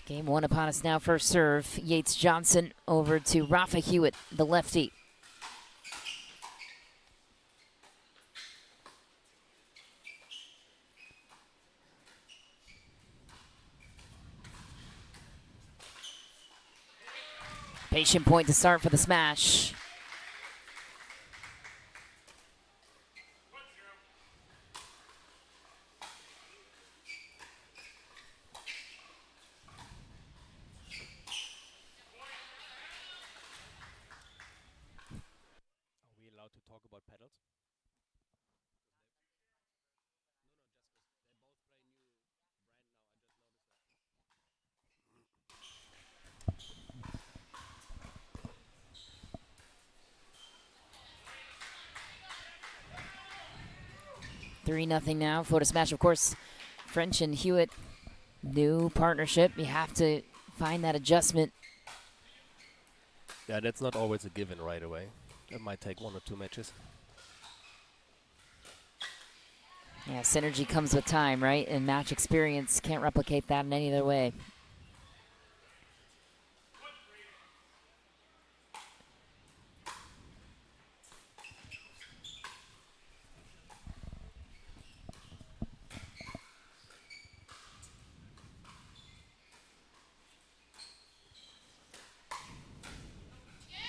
Game one upon us now. First serve, Yates Johnson over to Rafa Hewitt, the lefty. Patient point to start for the smash. Are we allowed to talk about pedals? No, 3-0 now. Florida Smash, of course. French and Hewitt, new partnership. You have to find that adjustment. Yeah, that's not always a given right away. It might take 1 or 2 matches. Yeah, synergy comes with time, right? And match experience, can't replicate that in any other way.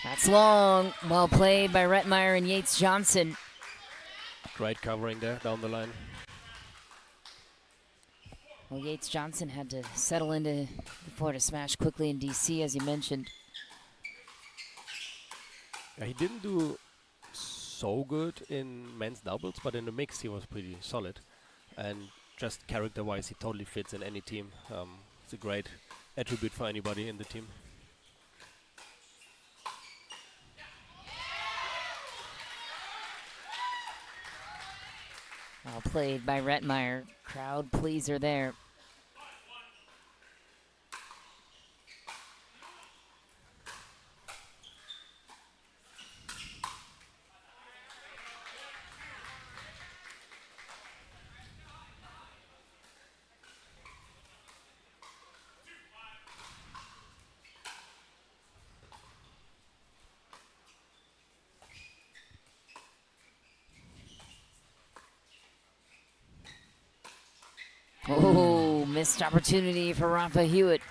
That's long. Well played by Rettmeyer and Yates Johnson. Great covering there down the line. Well, Yates Johnson had to settle into the Florida Smash quickly in DC, as you mentioned. Yeah, he didn't do so good in men's doubles, but in the mix he was pretty solid. And just character-wise, he totally fits in any team. It's a great attribute for anybody in the team. Well played by Rettmeyer. Crowd pleaser there. Oh, missed opportunity for Rafa Hewitt.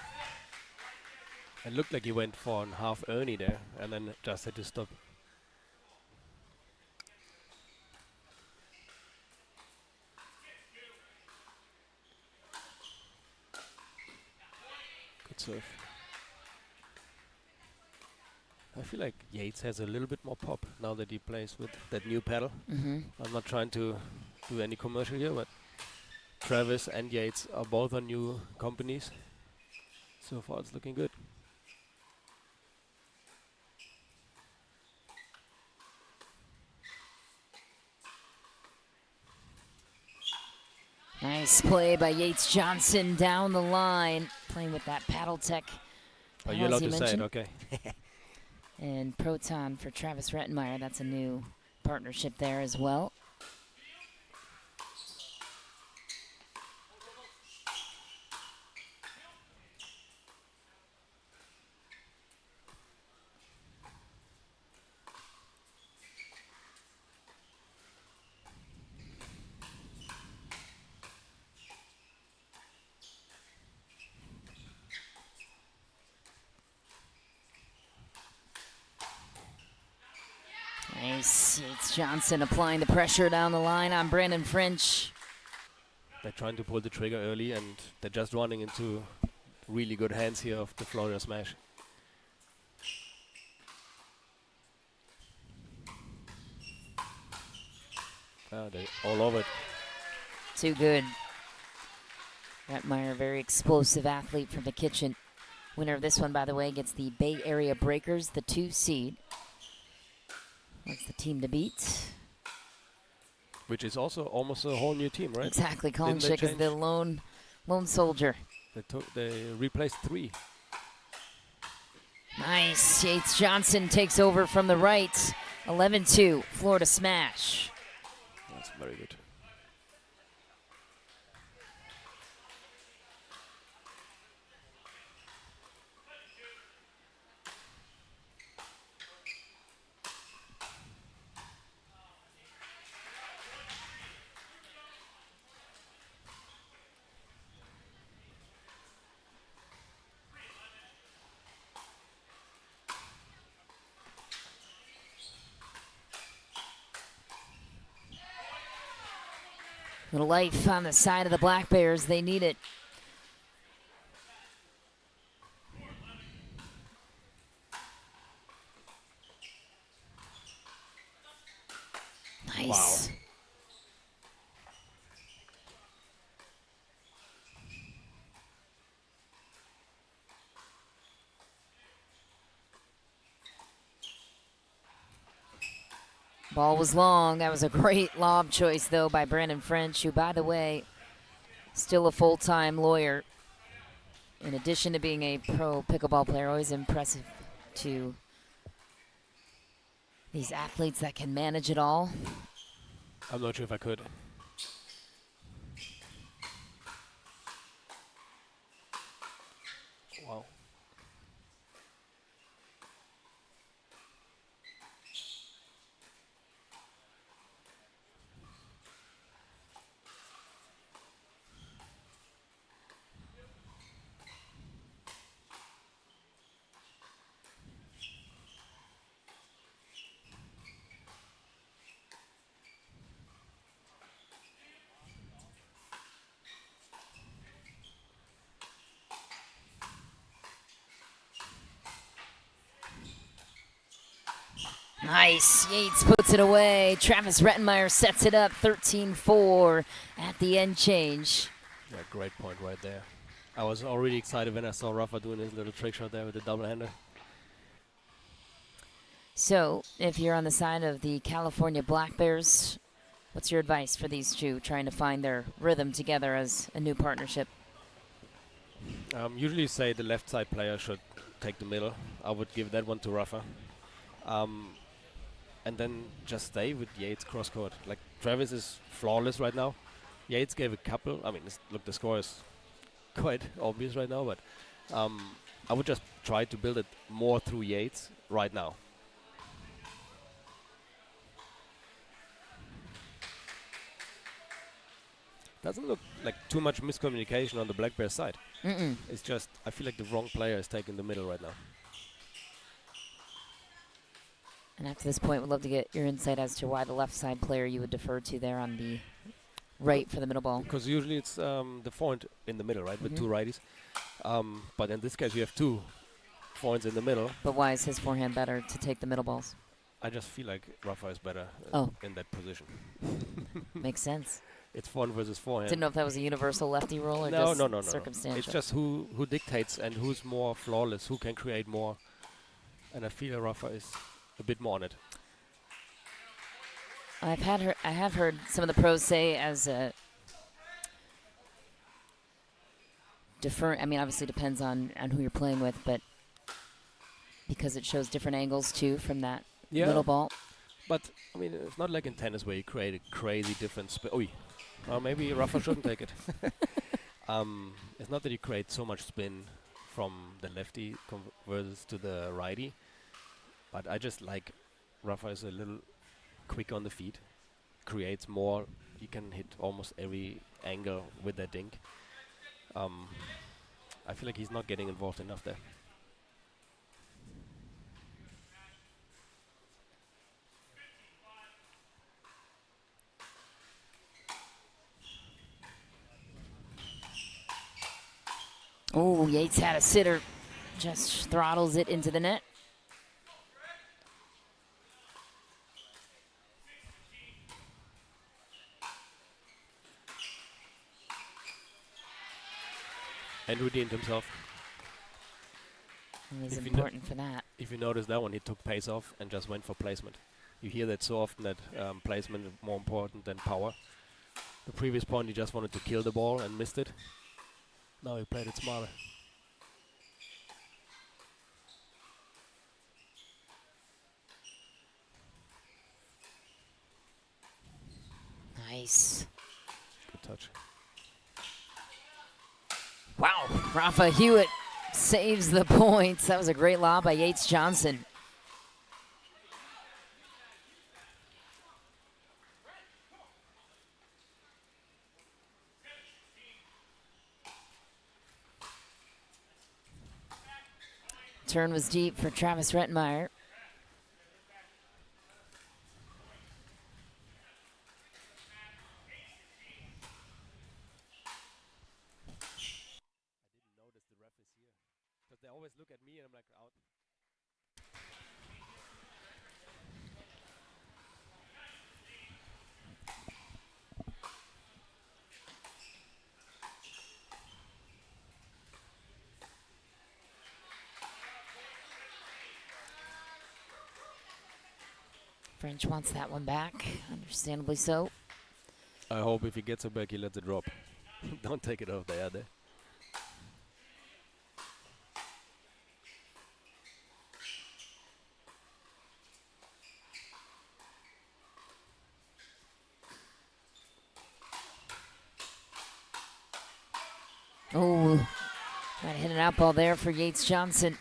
It looked like he went for a half Ernie there, and then just had to stop. Good serve. I feel like Yates has a little bit more pop now that he plays with that new pedal. I'm not trying to do any commercial here, but Travis and Yates are both on new companies. So far it's looking good. Nice play by Yates Johnson down the line, playing with that paddle tech. Are you allowed to say it? Okay. And Proton for Travis Rettmeyer. That's a new partnership there as well. Nice. Yates Johnson applying the pressure down the line on Brandon French. They're trying to pull the trigger early, and they're just running into really good hands here of the Florida Smash. They're all over it. Too good. Rettmeyer, very explosive athlete from the kitchen. Winner of this one, by the way, gets the Bay Area Breakers, the 2 seed. That's the team to beat. Which is also almost a whole new team, right? Exactly. Colin Schick is the lone soldier. They replaced 3. Nice. Yates Johnson takes over from the right. 11-2, Florida Smash. That's very good. Little life on the side of the Black Bears. They need it. Nice. Wow. Ball was long. That was a great lob choice, though, by Brandon French, who, by the way, still a full-time lawyer. In addition to being a pro pickleball player, always impressive to these athletes that can manage it all. I'm not sure if I could. Wow. Nice. Yates puts it away. Travis Rettenmeyer sets it up 13-4 at the end change. Yeah, great point right there. I was already excited when I saw Rafa doing his little trick shot there with the double-hander. So, if you're on the side of the California Black Bears, what's your advice for these two trying to find their rhythm together as a new partnership? Usually say the left side player should take the middle. I would give that one to Rafa. And then just stay with Yates cross court. Like, Travis is flawless right now. Yates gave a couple. I mean, look, the score is quite obvious right now, but I would just try to build it more through Yates right now. Doesn't look like too much miscommunication on the Black Bear side. It's just, I feel like the wrong player is taking the middle right now. And after this point, we'd love to get your insight as to why the left side player you would defer to there on the right for the middle ball. Because usually it's the forehand in the middle, right, with two righties. But in this case, you have two forehands in the middle. But why is his forehand better to take the middle balls? I just feel like Rafa is better in that position. Makes sense. It's forehand versus forehand. Didn't know if that was a universal lefty rule or no, circumstantial. It's just who dictates and who's more flawless, who can create more. And I feel Rafa is a bit more on it. I have heard some of the pros say as a defer. I mean, obviously depends on who you're playing with, but because it shows different angles too from that middle ball. But I mean, it's not like in tennis where you create a crazy different well, maybe Rafa shouldn't take it. It's not that you create so much spin from the lefty versus to the righty, but I just like Rafa is a little quick on the feet, creates more. You can hit almost every angle with that dink. I feel like he's not getting involved enough there. Oh, Yates had a sitter. Just throttles it into the net. And redeemed himself. Always important for that. If you notice that one, he took pace off and just went for placement. You hear that so often that placement is more important than power. The previous point, he just wanted to kill the ball and missed it. Now he played it smarter. Nice. Good touch. Wow. Rafa Hewitt saves the points. That was a great lob by Yates Johnson. Turn was deep for Travis Rettenmeyer. Because they always look at me and I'm like, out. French wants that one back, understandably so. I hope if he gets it back, he lets it drop. Don't take it off the air there. Oh, might hit an out ball there for Yates Johnson.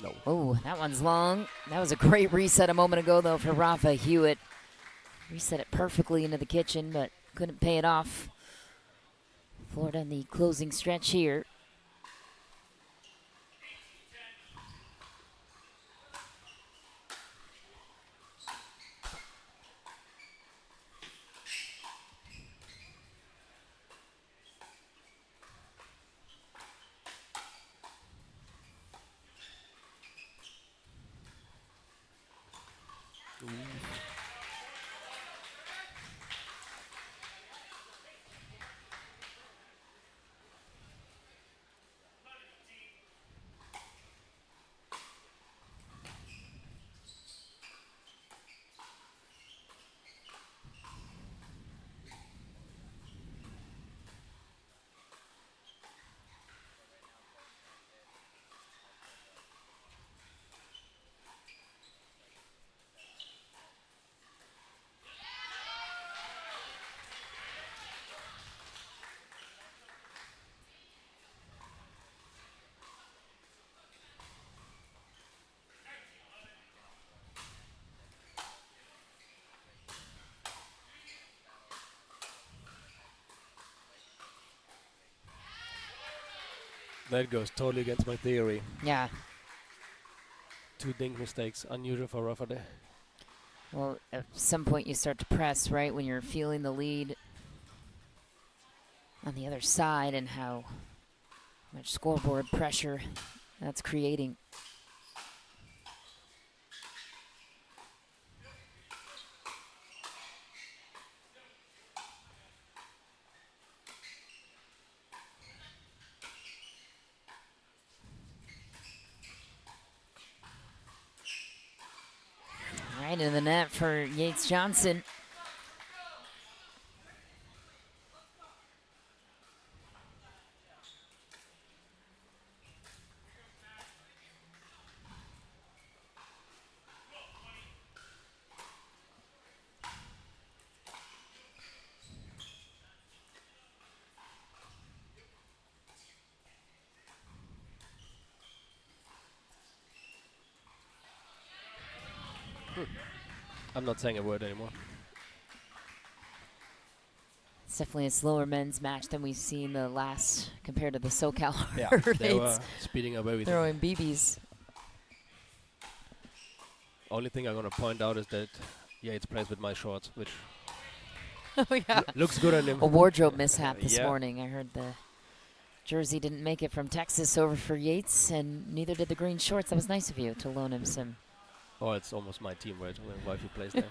No. Oh, that one's long. That was a great reset a moment ago, though, for Rafa Hewitt. Reset it perfectly into the kitchen, but couldn't pay it off. Florida in the closing stretch here. That goes totally against my theory. Yeah. 2 dink mistakes, unusual for Rafa there. Well, at some point you start to press, right, when you're feeling the lead on the other side and how much scoreboard pressure that's creating. Right into the net for Yates Johnson. I'm not saying a word anymore. It's definitely a slower men's match than we've seen the last compared to the SoCal Yeah, Hurricanes. they were speeding up everything. Throwing BBs. Only thing I'm going to point out is that Yates plays with my shorts, which Oh, yeah. looks good on him. A wardrobe mishap this Yeah. morning. I heard the jersey didn't make it from Texas over for Yates, and neither did the green shorts. That was nice of you to loan him some. Oh, it's almost my team, right? When wifey plays there.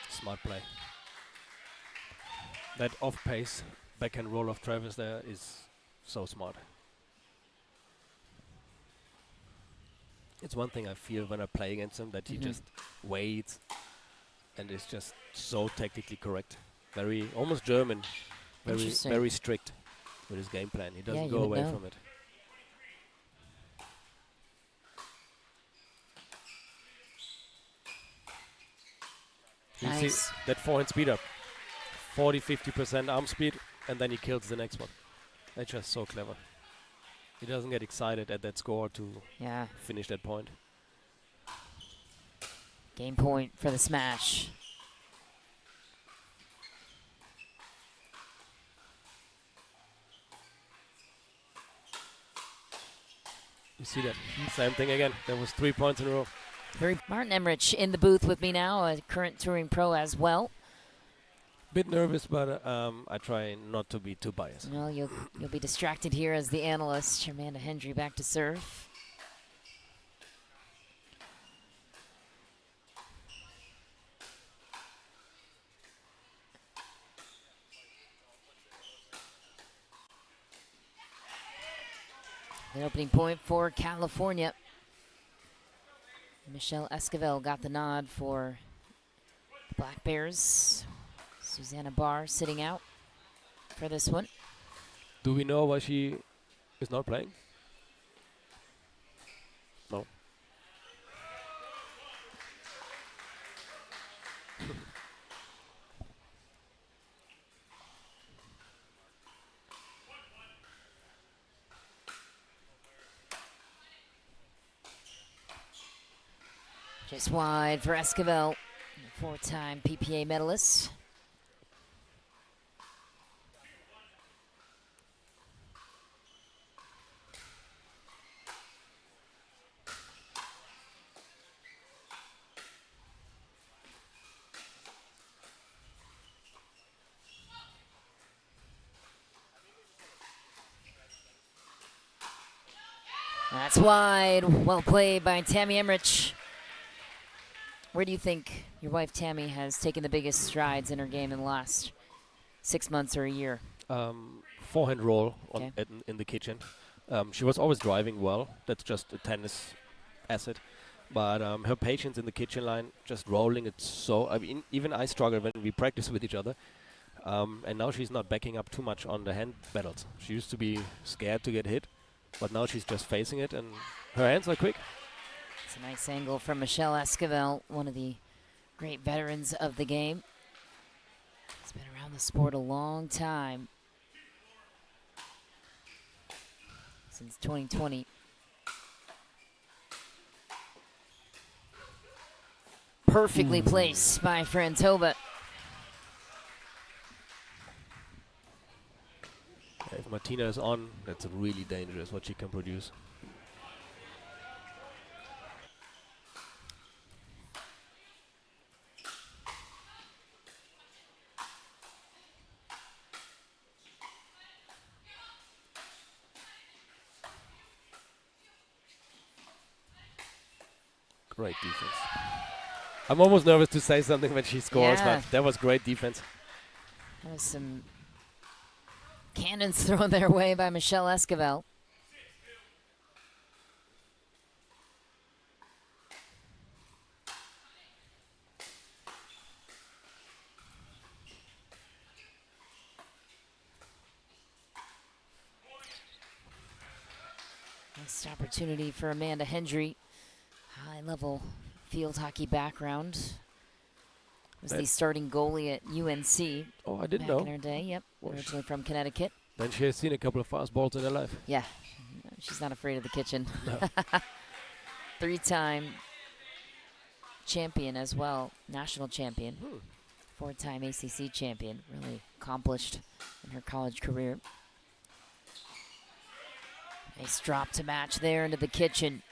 Smart play. That off-pace backhand roll of Travis there is so smart. It's one thing I feel when I play against him, that he just waits and is just so technically correct. Very, almost German. Very strict with his game plan. He doesn't go away from it. You see Nice. that forehand speed up. 40-50% arm speed, and then he kills the next one. That's just so clever. He doesn't get excited at that score to Yeah. finish that point. Game point for the smash. You see that? Same thing again. There was 3 points in a row. Martin Emmerich in the booth with me now, a current touring pro as well. Bit nervous, but I try not to be too biased. Well, you'll be distracted here as the analyst. Amanda Hendry back to serve. The opening point for California. Michelle Esquivel got the nod for the Black Bears. Susanna Barr sitting out for this one. Do we know why she is not playing? No. Just wide for Esquivel, four-time PPA medalist. That's wide. Well played by Tammy Emmerich. Where do you think your wife Tammy has taken the biggest strides in her game in the last 6 months or a year? Forehand roll on Okay. in the kitchen. She was always driving well. That's just a tennis asset. But her patience in the kitchen line, just rolling it so... I mean, even I struggle when we practice with each other. And now she's not backing up too much on the hand battles. She used to be scared to get hit. But now she's just facing it, and her hands are quick. It's a nice angle from Michelle Esquivel, one of the great veterans of the game. He's been around the sport a long time. Since 2020. Perfectly placed by Frantova. If Martina is on, that's really dangerous what she can produce. Great defense. I'm almost nervous to say something when she scores, Yeah. but that was great defense. That was some cannons thrown their way by Michelle Esquivel. Next opportunity for Amanda Hendry. High-level field hockey background. Was the starting goalie at UNC Oh, I didn't back in know. her day. Yep, Well, originally from Connecticut. Then she has seen a couple of fastballs in her life. Yeah, she's not afraid of the kitchen. No. Three-time champion as well, national champion. Four-time ACC champion, really accomplished in her college career. Nice drop to match there into the kitchen.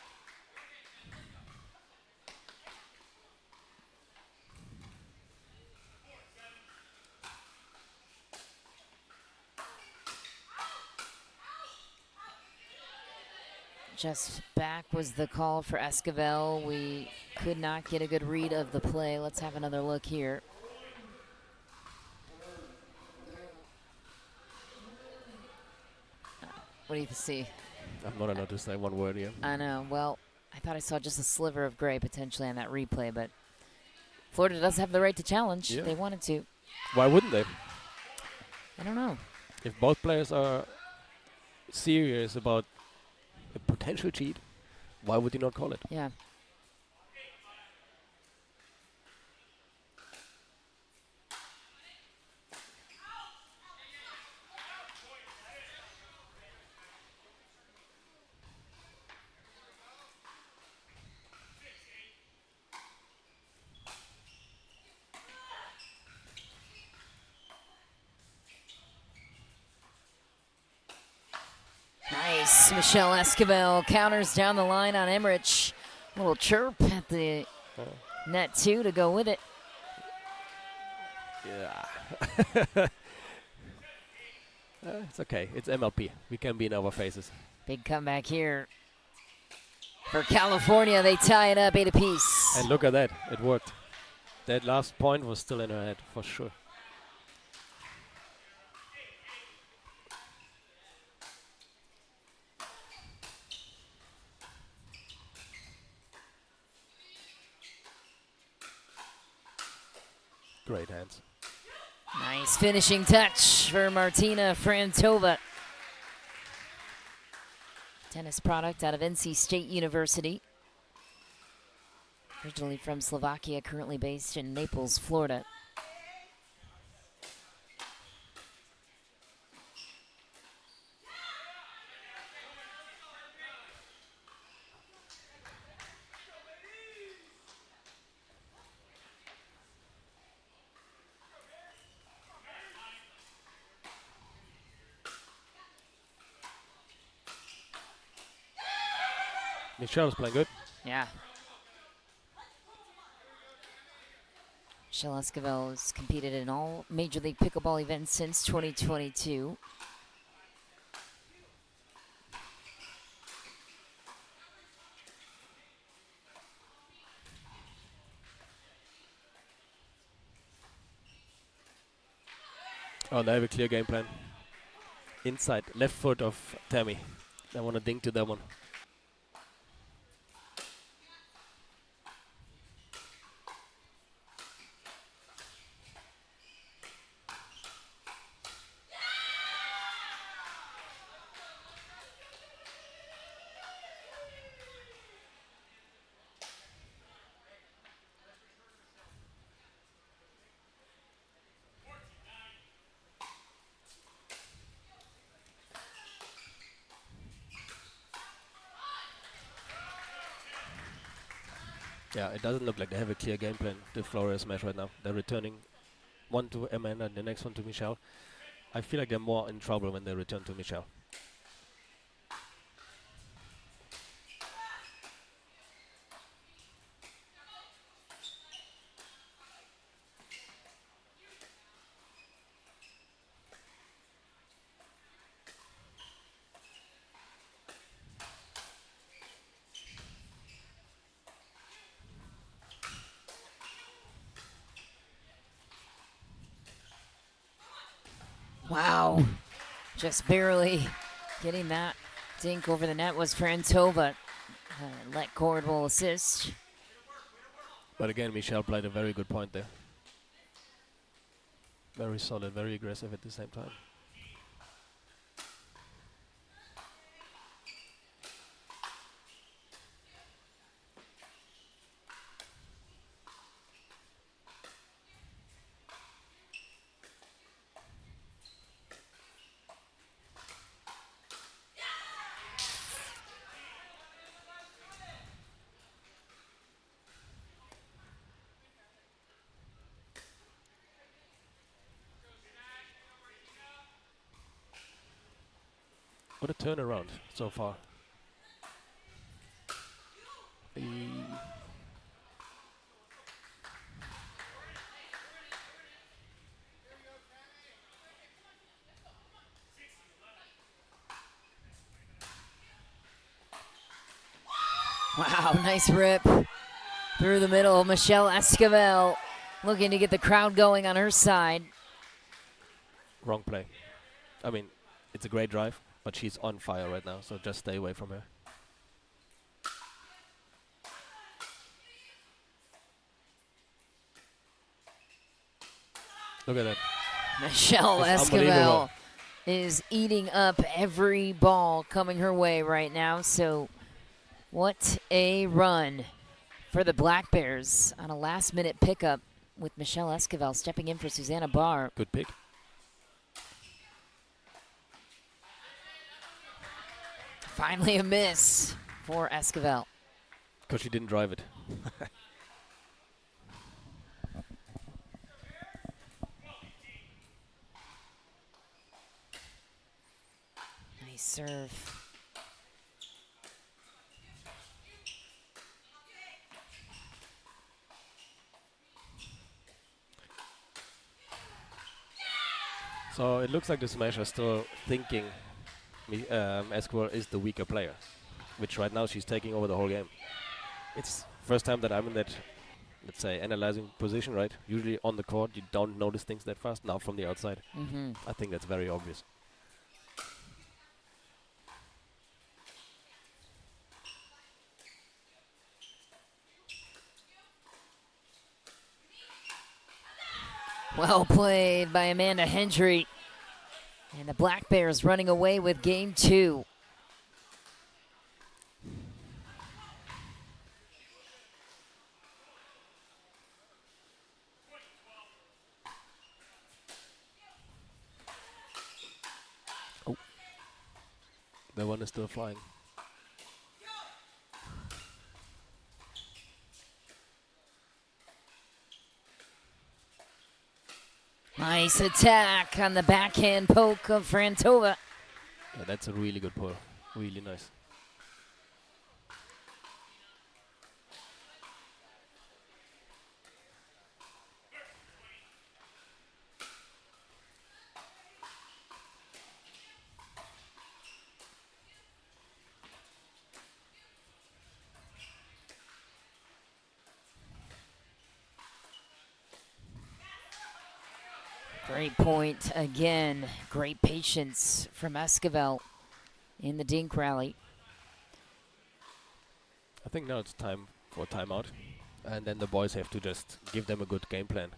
Just back was the call for Esquivel. We could not get a good read of the play. Let's have another look here. What do you see? I'm not allowed to say one word here. I know. Well, I thought I saw just a sliver of gray potentially on that replay, but Florida does have the right to challenge. Yeah. They wanted to. Why wouldn't they? I don't know. If both players are serious about a potential cheat, why would you not call it? Yeah. Nice. Michelle Esquivel counters down the line on Emmerich. Little chirp at the net, too, to go with it. Yeah. It's okay. It's MLP. We can be in our faces. Big comeback here for California. They tie it up 8 apiece. And look at that. It worked. That last point was still in her head, for sure. Great hands. Nice finishing touch for Martina Frantova. Tennis product out of NC State University. Originally from Slovakia, currently based in Naples, Florida. Michelle's playing good. Yeah. Michelle Esquivel has competed in all Major League Pickleball events since 2022. Oh, they have a clear game plan. Inside, left foot of Tammy. I want to dink to that one. Yeah, it doesn't look like they have a clear game plan, the Flores match right now. They're returning one to Amanda and the next one to Michelle. I feel like they're more in trouble when they return to Michelle. Wow. Just barely getting that dink over the net was Frantova. Let Cord will assist. But again, Michelle played a very good point there. Very solid, very aggressive at the same time. What a turnaround so far. Wow, nice rip through the middle. Michelle Esquivel looking to get the crowd going on her side. Wrong play. I mean, it's a great drive, but she's on fire right now, so just stay away from her. Look at that. Michelle Esquivel is eating up every ball coming her way right now. So what a run for the Black Bears on a last-minute pickup with Michelle Esquivel stepping in for Susanna Barr. Good pick. Finally a miss for Esquivel. Because she didn't drive it. Nice serve. So it looks like the Smasher still thinking Esquire is the weaker player, which right now she's taking over the whole game. It's first time that I'm in that, let's say, analyzing position, right? Usually on the court, you don't notice things that fast. Now from the outside, I think that's very obvious. Well played by Amanda Hendry. And the Black Bears running away with game 2. Oh, the one is still flying. Nice attack on the backhand poke of Frantova. Yeah, that's a really good pull. Really nice. Great point again. Great patience from Esquivel in the dink rally. I think now it's time for a timeout. And then the boys have to just give them a good game plan.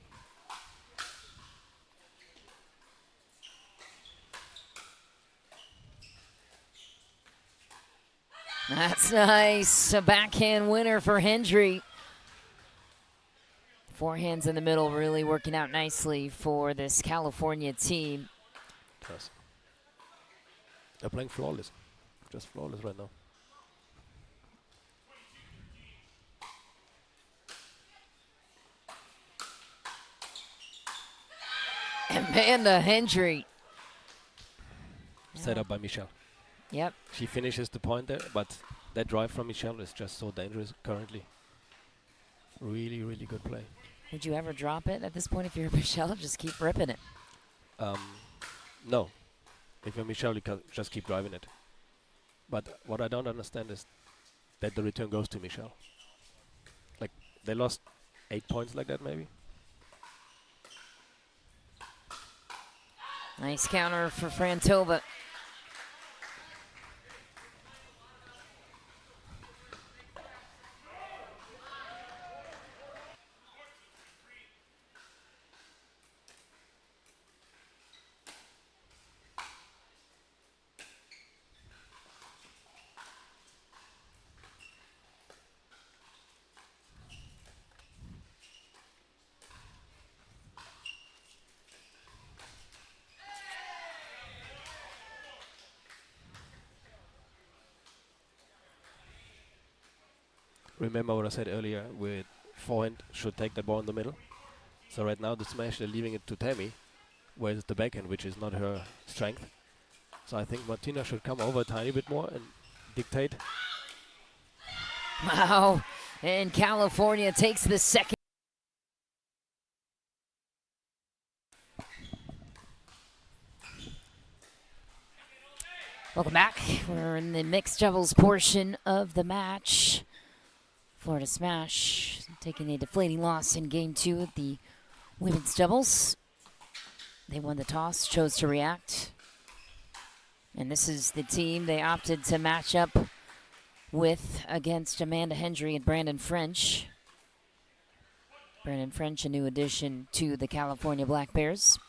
That's nice. A backhand winner for Hendry. Forehands in the middle really working out nicely for this California team. Yes. They're playing flawless. Just flawless right now. Amanda Hendry. Set up by Michelle. Yep. She finishes the point there, but that drive from Michelle is just so dangerous currently. Really, really good play. Would you ever drop it at this point if you're Michelle? Just keep ripping it. No. If you're Michelle, you can just keep driving it. But what I don't understand is that the return goes to Michelle. Like, they lost 8 points like that, maybe? Nice counter for Frantova. Remember what I said earlier, with forehand should take the ball in the middle. So right now the smash, they're leaving it to Tammy, whereas the backhand, which is not her strength. So I think Martina should come over a tiny bit more and dictate. Wow. And California takes the second. Welcome back. We're in the mixed doubles portion of the match. Florida Smash taking a deflating loss in game 2 of the women's doubles. They won the toss, chose to react. And this is the team they opted to match up with against Amanda Hendry and Brandon French. Brandon French, a new addition to the California Black Bears.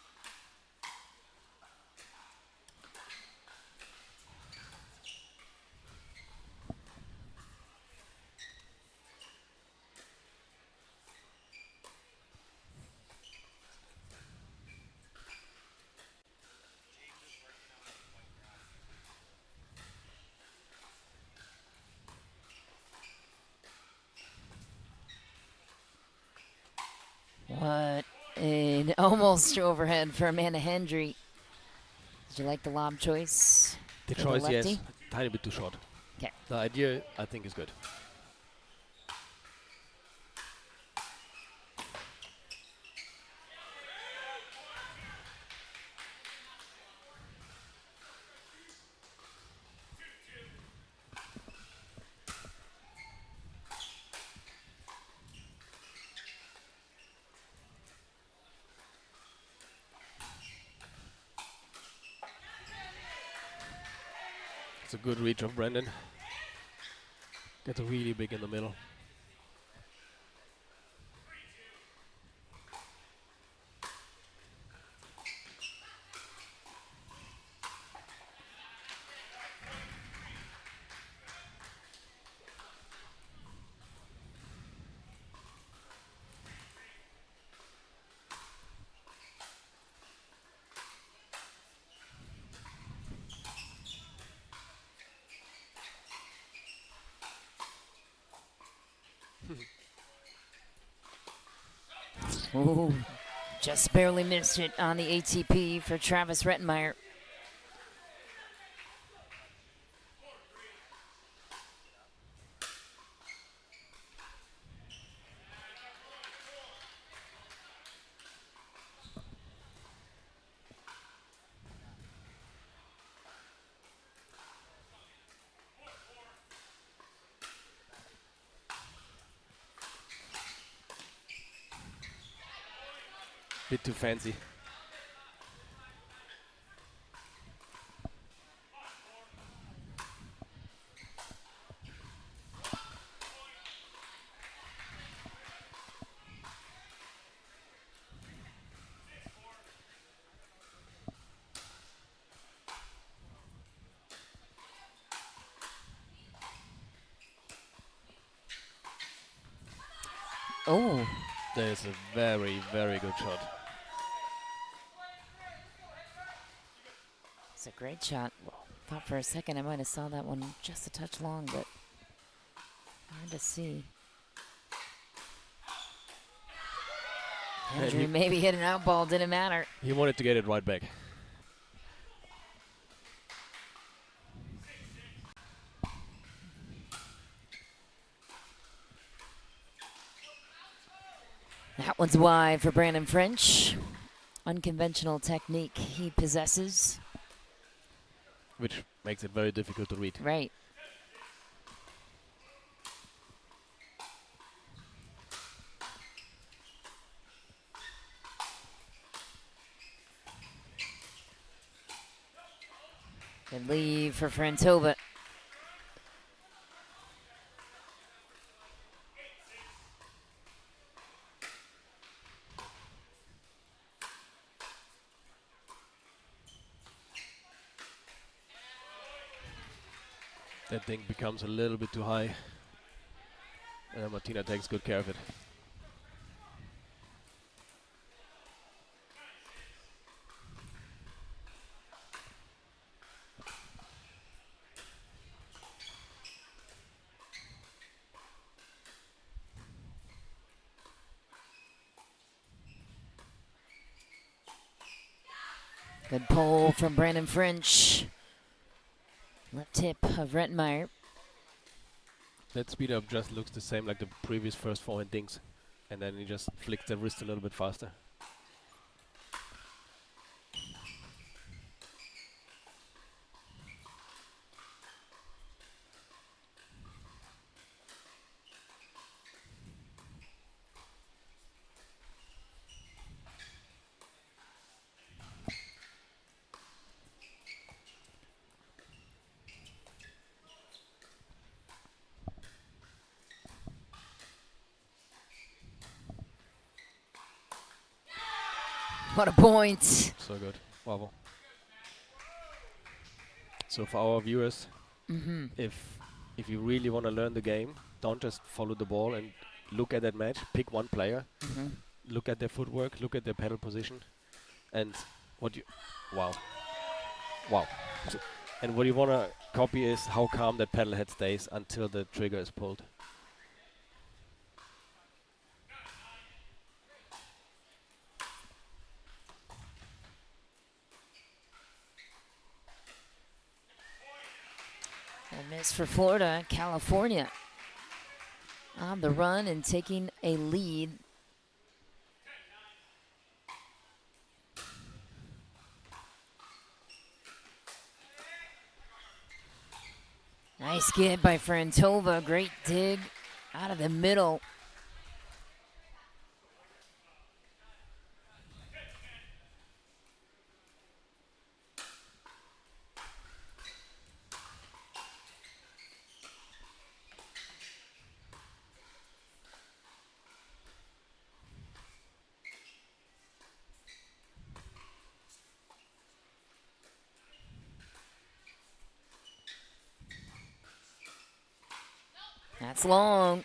What an almost overhead for Amanda Hendry. Did you like the lob choice? The for choice, the yes, lefty? tiny bit too short. Okay. The idea, I think, is good. That's a good reach of Brendan. Gets really big in the middle. Ooh, just barely missed it on the ATP for Travis Rettenmeyer. Bit too fancy. Oh, There's a very, very good shot. it's a great shot. Thought for a second I might have saw that one just a touch long, but hard to see. Andrew maybe hit an out ball, didn't matter. He wanted to get it right back. That one's wide for Brandon French. Unconventional technique he possesses. Which makes it very difficult to read. Right. Good lead for Frantova. That thing becomes a little bit too high. And Martina takes good care of it. Good pull from Brandon French. Left tip of Rettenmeyer. That speed up just looks the same like the previous first forehand things. And then he just flicks the wrist a little bit faster. What a point. So good. Bravo. So for our viewers, if you really want to learn the game, don't just follow the ball and look at that match. Pick one player, look at their footwork, look at their pedal position, and what you, wow. And what you want to copy is how calm that pedal head stays until the trigger is pulled. A miss for Florida. California on the run and taking a lead. Nice get by Frantova. Great dig out of the middle. That's long.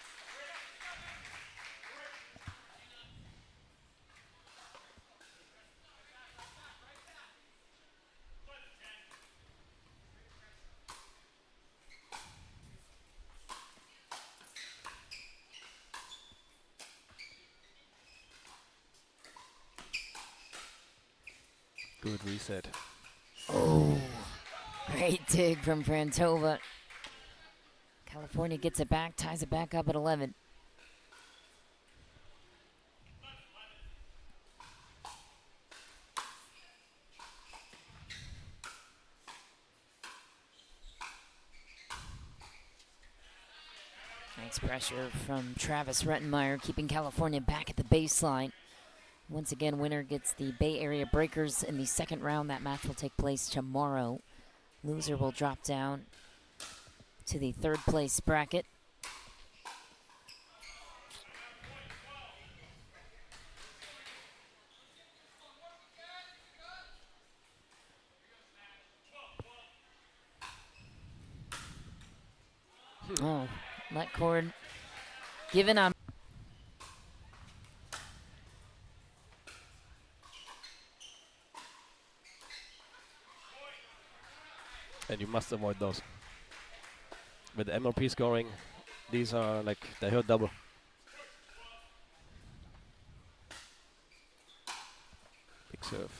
Good reset. Oh, great dig from Frantova. California gets it back, ties it back up at 11. Nice pressure from Travis Rettenmeyer, keeping California back at the baseline. Once again, winner gets the Bay Area Breakers in the second round. That match will take place tomorrow. Loser will drop down to the third place bracket. Oh, let cord given on. And you must avoid those. With MLP scoring, these are like, they hurt double. Big serve.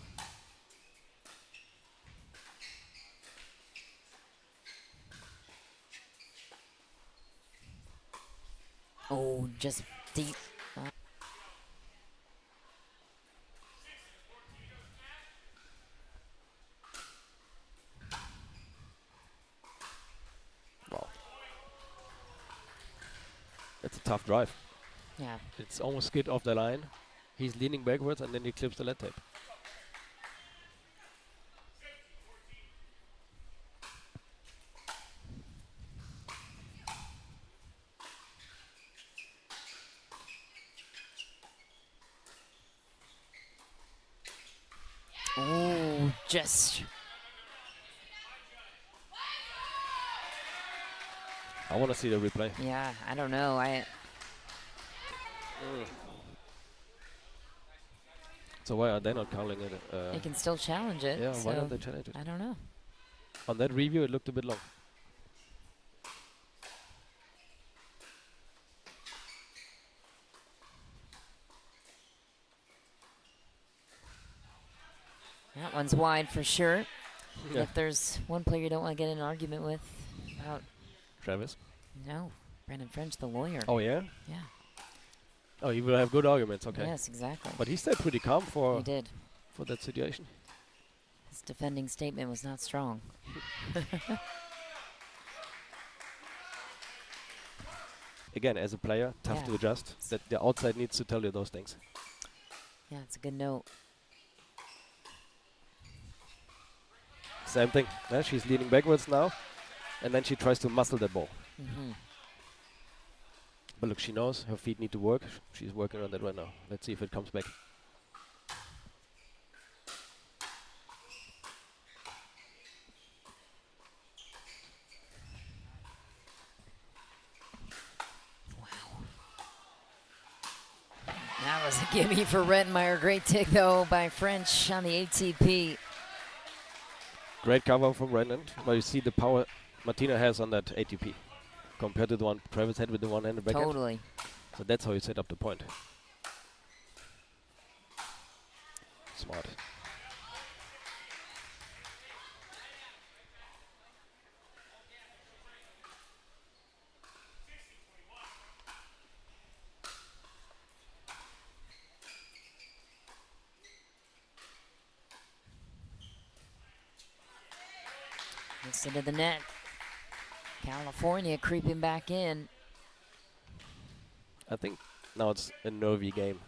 Oh, just deep. Wow. It's a tough drive. Yeah. It's almost skid off the line. He's leaning backwards and then he clips the lead tape. Oh, just. I want to see the replay. Yeah, I don't know. So why are they not calling it? They can still challenge it. Yeah, so why don't they challenge it? I don't know. On that review, it looked a bit long. That one's wide for sure. Yeah. If there's one player you don't want to get in an argument with about. Travis? No, Brandon French, the lawyer. Oh, yeah? Yeah. Oh, you will have good arguments, okay. Yes, exactly. But he stayed pretty calm He for did. that situation. His defending statement was not strong. Again, as a player, tough to adjust. That the outside needs to tell you those things. Yeah, it's a good note. Same thing. Yeah, she's leaning backwards now, and then she tries to muscle the ball. But look, she knows her feet need to work. She's working on that right now. Let's see if it comes back. That was a gimme for Rettenmeyer. Great take, though, by French on the ATP. Great cover from Brendan. But you see the power Martina has on that ATP compared to the one Travis had with the one-handed backhand. Totally. So that's how you set up the point. Smart. Instead of the net. California creeping back in. I think now it's a nervy game.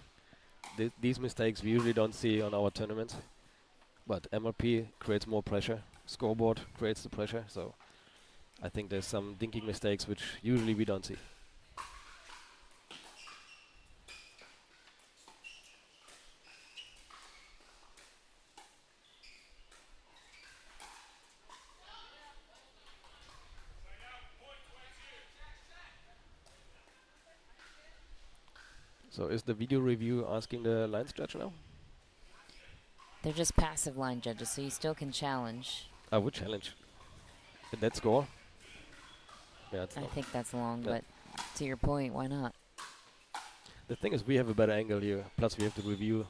These mistakes we usually don't see on our tournaments. But MLP creates more pressure. Scoreboard creates the pressure. So I think there's some dinking mistakes which usually we don't see. So is the video review asking the lines judge now? They're just passive line judges, so you still can challenge. I would challenge. Did that score? Yeah, it's I not. think that's long, Yeah. but to your point, why not? The thing is, we have a better angle here. Plus, we have to review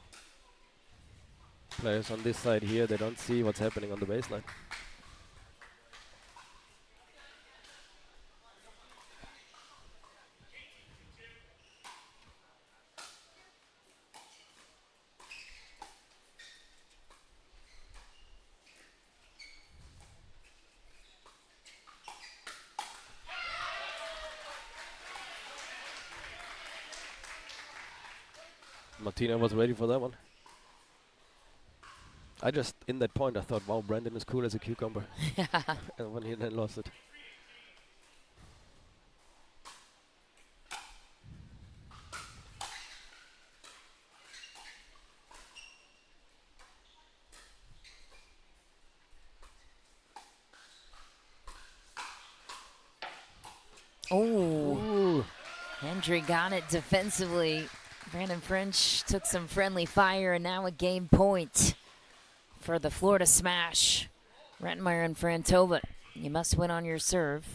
players on this side here. They don't see what's happening on the baseline. Martina was ready for that one. I just, in that point, I thought, wow, Brandon is cool as a cucumber. And when he then lost it. Oh, Ooh. Hendry got it defensively. Brandon French took some friendly fire, and now a game point for the Florida Smash. Rettenmeyer and Frantova, you must win on your serve.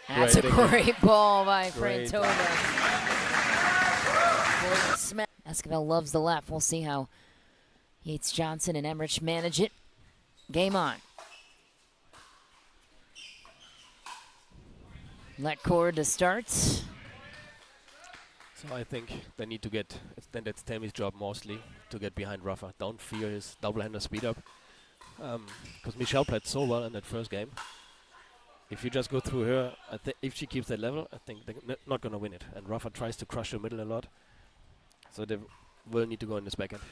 That's a great ball by Frantova. Esquivel loves the left. We'll see how Yates Johnson and Emmerich manage it. Game on. Let cord to start. So I think they need to get, then that's Tammy's job mostly, to get behind Rafa. Don't fear his double-hander speed up. Because Michelle played so well in that first game. If you just go through her, if she keeps that level, I think they're not going to win it. And Rafa tries to crush the middle a lot. So they will need to go in this backhand.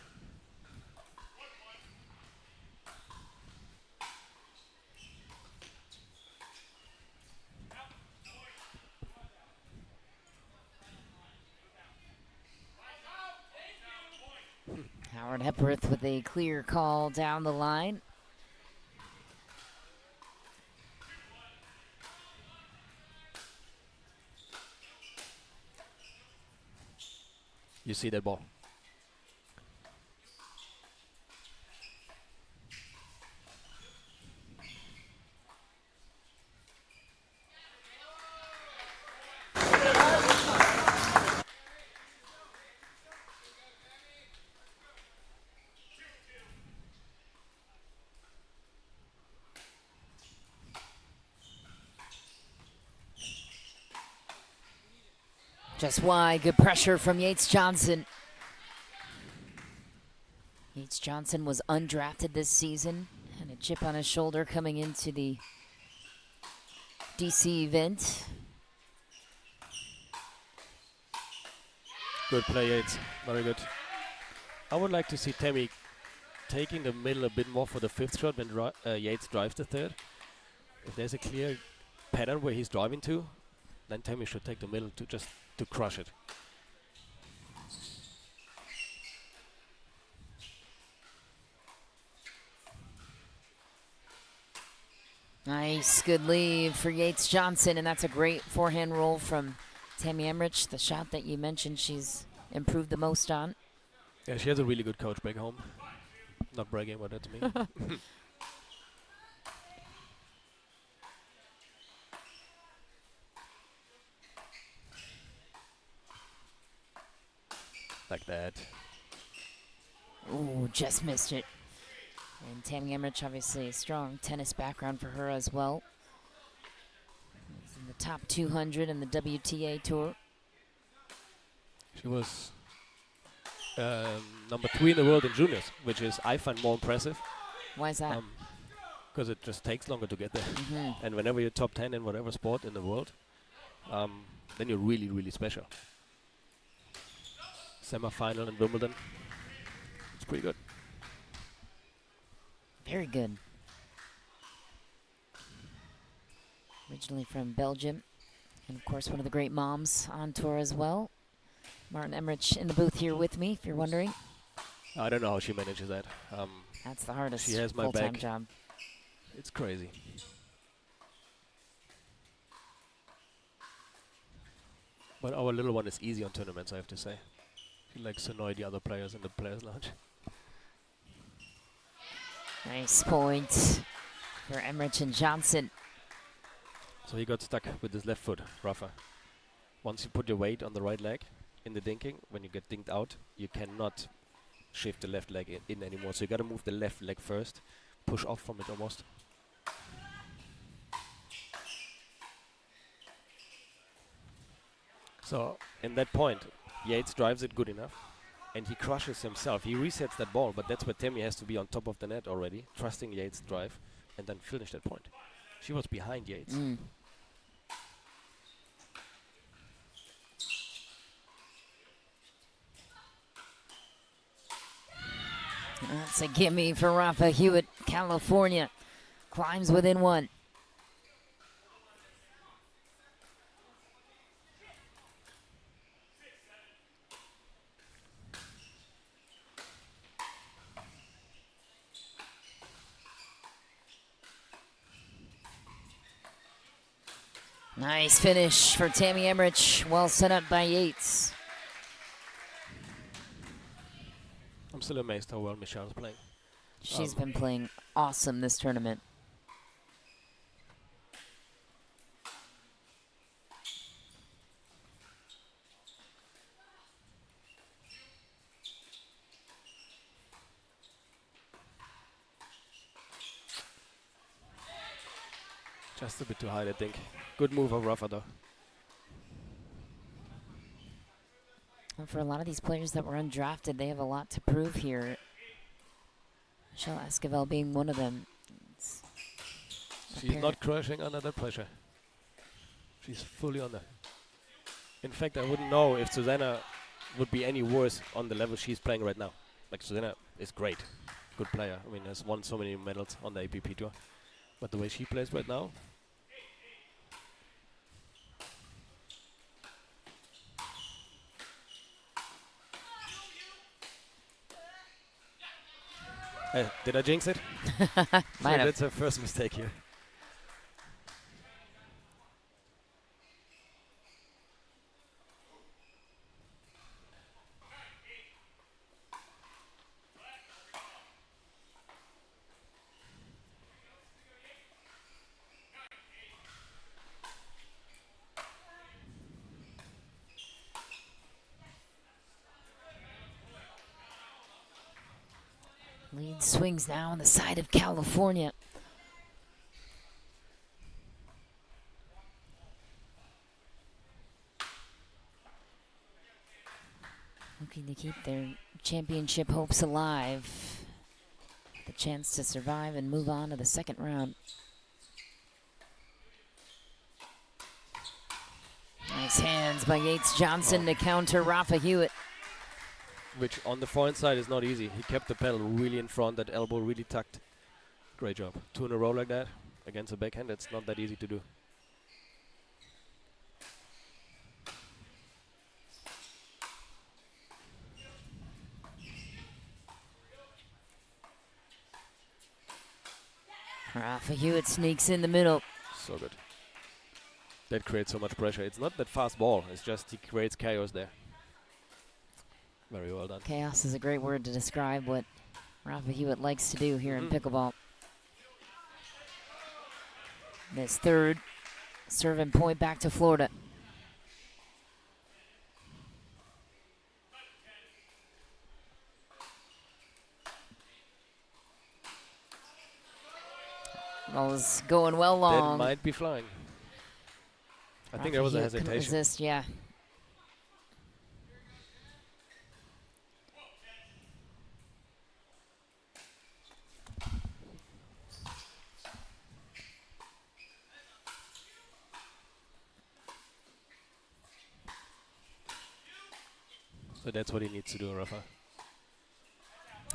Howard Hepworth with a clear call down the line. You see that ball. Just wide, good pressure from Yates Johnson. Yates Johnson was undrafted this season, and a chip on his shoulder coming into the DC event. Good play, Yates. Very good. I would like to see Tammy taking the middle a bit more for the fifth shot when Yates drives the third. If there's a clear pattern where he's driving to, then Tammy should take the middle to just to crush it. Nice, good lead for Yates Johnson, and that's a great forehand roll from Tammy Emmerich, the shot that you mentioned she's improved the most on. Yeah, she has a really good coach back home. Not bragging about that to me. Like that. Ooh, just missed it. And Tammy Emmerich, obviously a strong tennis background for her as well. She's in the top 200 in the WTA Tour. She was number 3 in the world in juniors, which is, I find, more impressive. Why is that? Because it just takes longer to get there. And whenever you're top 10 in whatever sport in the world, then you're really, really special. Semi-final in Wimbledon. It's pretty good. Very good. Originally from Belgium, and of course one of the great moms on tour as well. Martin Emmerich in the booth here with me, if you're wondering. I don't know how she manages that. That's the hardest She has my full-time back. job. It's crazy. But our little one is easy on tournaments, I have to say. She likes to annoy the other players in the players' lounge. Nice point for Emmerich and Johnson. So he got stuck with his left foot, Rafa. Once you put your weight on the right leg in the dinking, when you get dinked out, you cannot shift the left leg in anymore. So you got to move the left leg first, push off from it almost. So in that point, Yates drives it good enough, and he crushes himself. He resets that ball, but that's where Tammy has to be on top of the net already, trusting Yates' drive, and then finish that point. She was behind Yates. That's a gimme for Rafa Hewitt, California. Climbs within one. Nice finish for Tammy Emmerich. Well set up by Yates. I'm still amazed how well Michelle's playing. She's been playing awesome this tournament. Just a bit too high, I think. Good move of Rafa, though. And for a lot of these players that were undrafted, they have a lot to prove here. Michelle Esquivel being one of them. She's not crushing under the pressure. She's fully under. In fact, I wouldn't know if Susanna would be any worse on the level she's playing right now. Like, Susanna is great. Good player. I mean, has won so many medals on the APP tour. But the way she plays right now, did I jinx it? Might have. That's her first mistake here. Lead swings now on the side of California. Looking to keep their championship hopes alive. The chance to survive and move on to the second round. Nice hands by Yates Johnson to counter Rafa Hewitt. Which on the forehand side is not easy. He kept the pedal really in front, that elbow really tucked. Great job. 2 in a row like that against a backhand, that's not that easy to do. Rafa Hewitt sneaks in the middle. So good. That creates so much pressure. It's not that fast ball, it's just he creates chaos there. Very well done. Chaos is a great word to describe what Rafa Hewitt likes to do here in pickleball. This third serve and point back to Florida. Ball is going well long. That might be flying. I think there was a hesitation. Resist, yeah. So that's what he needs to do, Rafa.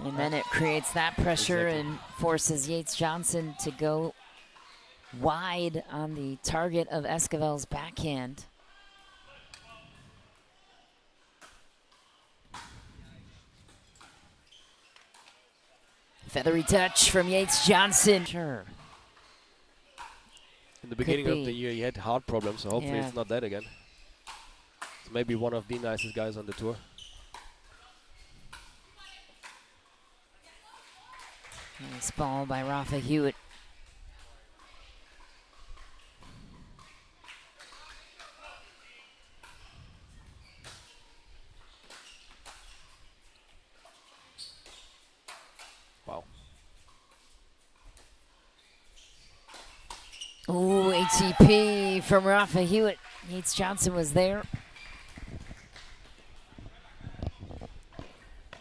And then it creates that pressure Exactly. and forces Yates Johnson to go wide on the target of Esquivel's backhand. Feathery touch from Yates Johnson. Sure. In the beginning of the year, he had heart problems, so hopefully it's not that again. It's maybe one of the nicest guys on the tour. Nice ball by Rafa Hewitt. Wow. Ooh, ATP from Rafa Hewitt. Yates Johnson was there.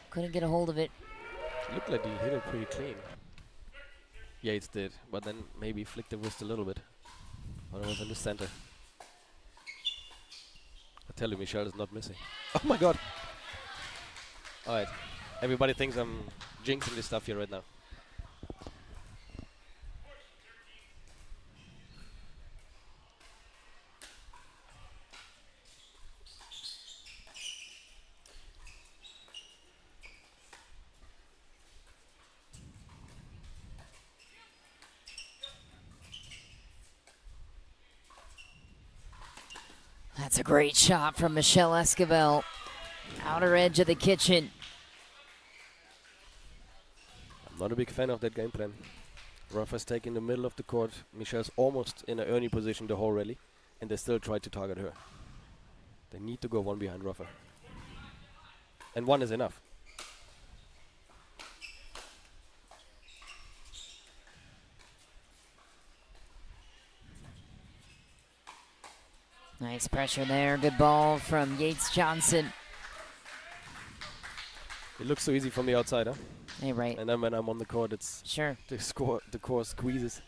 Couldn't get a hold of it. Looked like he hit it pretty clean. Yates did, but then maybe flicked the wrist a little bit. But it was in the center. I tell you, Michel is not missing. Oh my god! Alright. Everybody thinks I'm jinxing this stuff here right now. That's a great shot from Michelle Esquivel. Outer edge of the kitchen. I'm not a big fan of that game plan. Rafa's taking the middle of the court. Michelle's almost in an Ernie position the whole rally, and they still try to target her. They need to go one behind Rafa. And one is enough. Nice pressure there. Good ball from Yates Johnson. It looks so easy from the outside, huh? Hey, right. And then when I'm on the court, it's sure the core squeezes.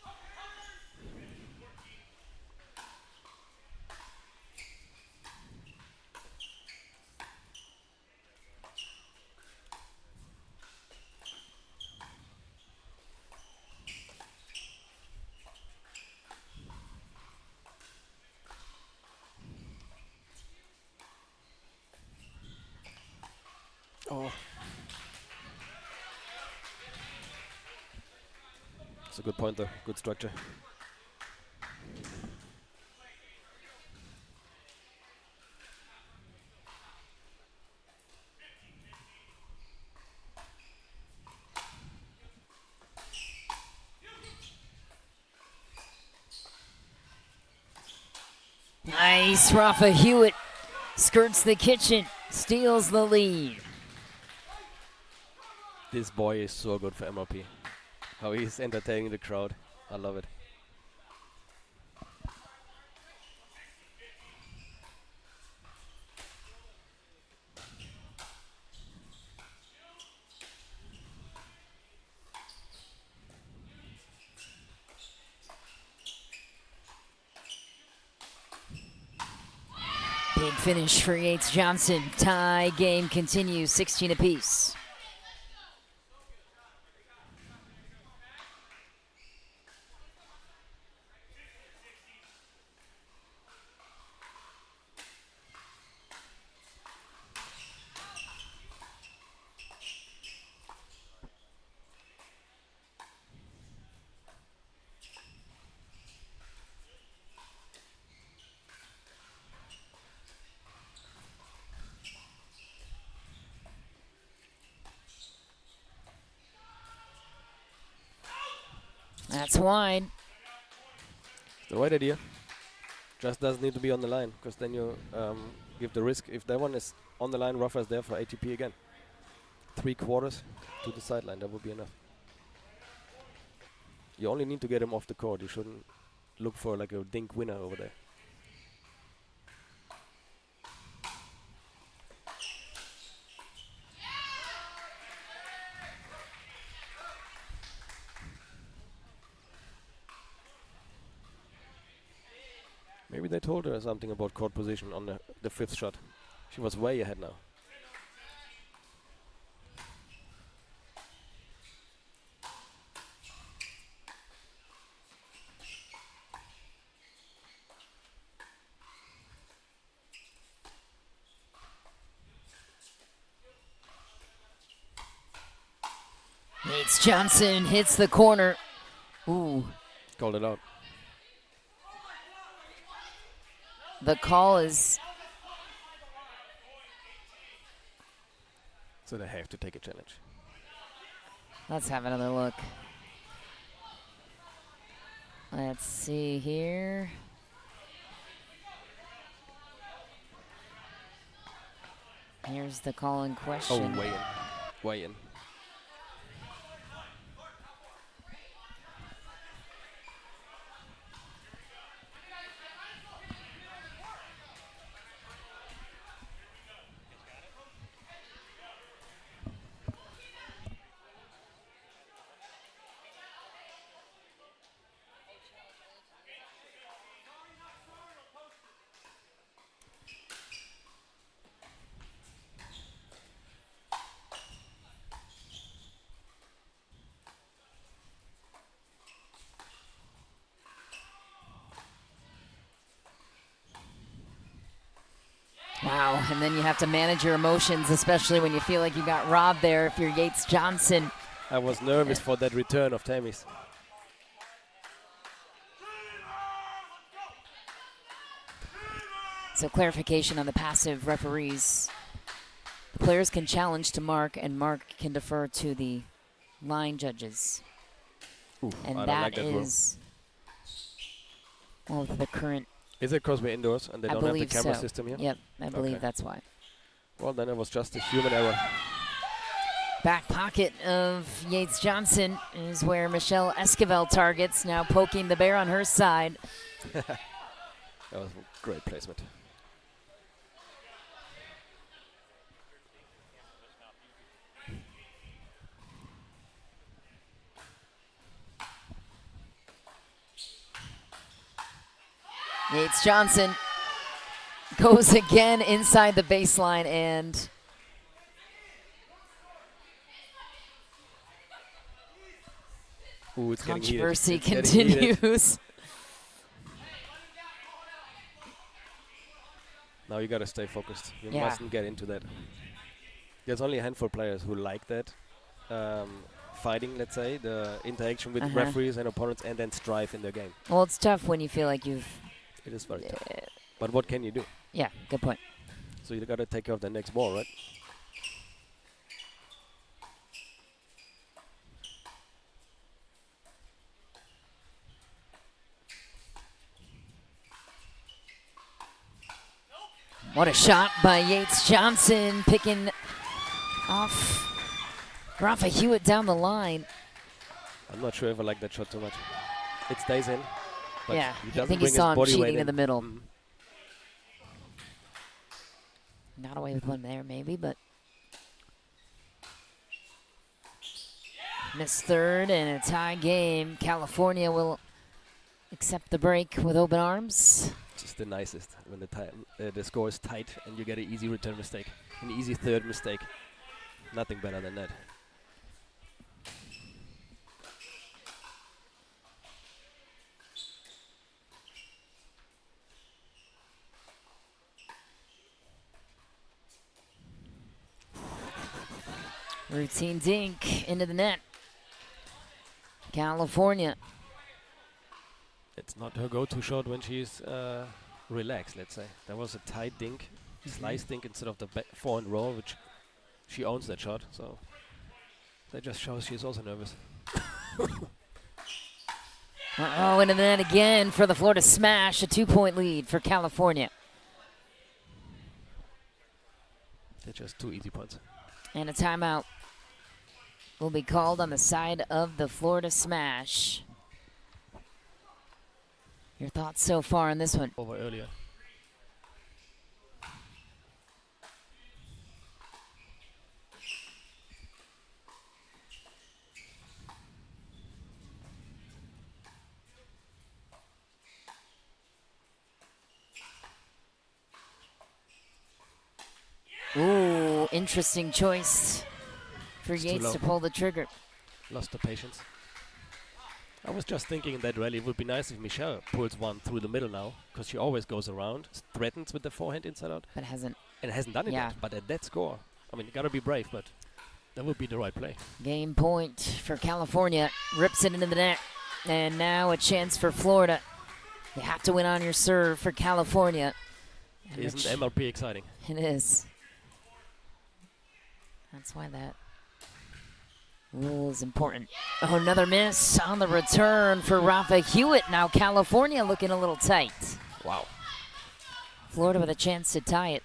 Oh. That's a good point though. Good structure. Nice. Rafa Hewitt skirts the kitchen, steals the lead. This boy is so good for MLP. How he's entertaining the crowd. I love it. Big finish for Yates Johnson. Tie game continues, 16 apiece. That's wide. The right idea. Just doesn't need to be on the line, because then you give the risk. If that one is on the line, Rafa is there for ATP again. 3/4 to the sideline, that would be enough. You only need to get him off the court. You shouldn't look for like a dink winner over there. Maybe they told her something about court position on the fifth shot. She was way ahead now. Yates Johnson hits the corner. Ooh. Called it out. The call is... So they have to take a challenge. Let's have another look. Let's see here. Here's the call in question. Oh, weigh in. Weigh in. Wow, and then you have to manage your emotions, especially when you feel like you got robbed there if you're Yates Johnson. I was nervous for that return of Tammy's. So clarification on the passive referees. The players can challenge to Mark, and Mark can defer to the line judges. Ooh, And I don't that like that rule. is well, the current. Is it because we're indoors and they I don't have the believe camera so. system here? Yep, I believe Okay. that's why. Well, then it was just a human error. Back pocket of Yates Johnson is where Michelle Esquivel targets, now poking the bear on her side. That was a great placement. Yates Johnson goes again inside the baseline, and Ooh, it's getting heated. controversy It's getting heated. continues. Now you gotta stay focused. You Yeah. mustn't get into that. There's only a handful of players who like that. Fighting, let's say, the interaction with referees and opponents, and then strive in their game. Well, it's tough when you feel like you've... It is very tough. But what can you do? Yeah, good point. So you gotta take care of the next ball, right? What a shot by Yates Johnson, picking off Rafa Hewitt down the line. I'm not sure if I like that shot too much. It stays in. But Yeah, he I doesn't think he bring his saw him body weight cheating in in the middle. Mm. Not away with one there, maybe, but missed third and a tie game. California will accept the break with open arms. Just the nicest when the score is tight and you get an easy return mistake, an easy third mistake. Nothing better than that. Routine dink into the net. California. It's not her go-to shot when she's relaxed, let's say. That was a tight dink, slice dink instead of the forehand roll, which she owns that shot. So that just shows she's also nervous. Uh-oh, into the net again for the Florida smash. A 2-point lead for California. They're just 2 easy points. And a timeout will be called on the side of the Florida smash. Your thoughts so far on this one? Over earlier. Ooh, interesting choice for It's too Yates low. to pull the trigger. Lost the patience. I was just thinking in that rally it would be nice if Michelle pulls one through the middle now, because she always goes around, threatens with the forehand inside out, But hasn't. and hasn't done it Yeah. yet. But at that score, I mean, you gotta be brave, but That would be the right play. Game point for California. Rips it into the net. And now a chance for Florida. You have to win on your serve for California. And Isn't MLP exciting? It is. That's why that rule is important. Oh, another miss on the return for Rafa Hewitt. Now California looking a little tight. Wow. Florida with a chance to tie it.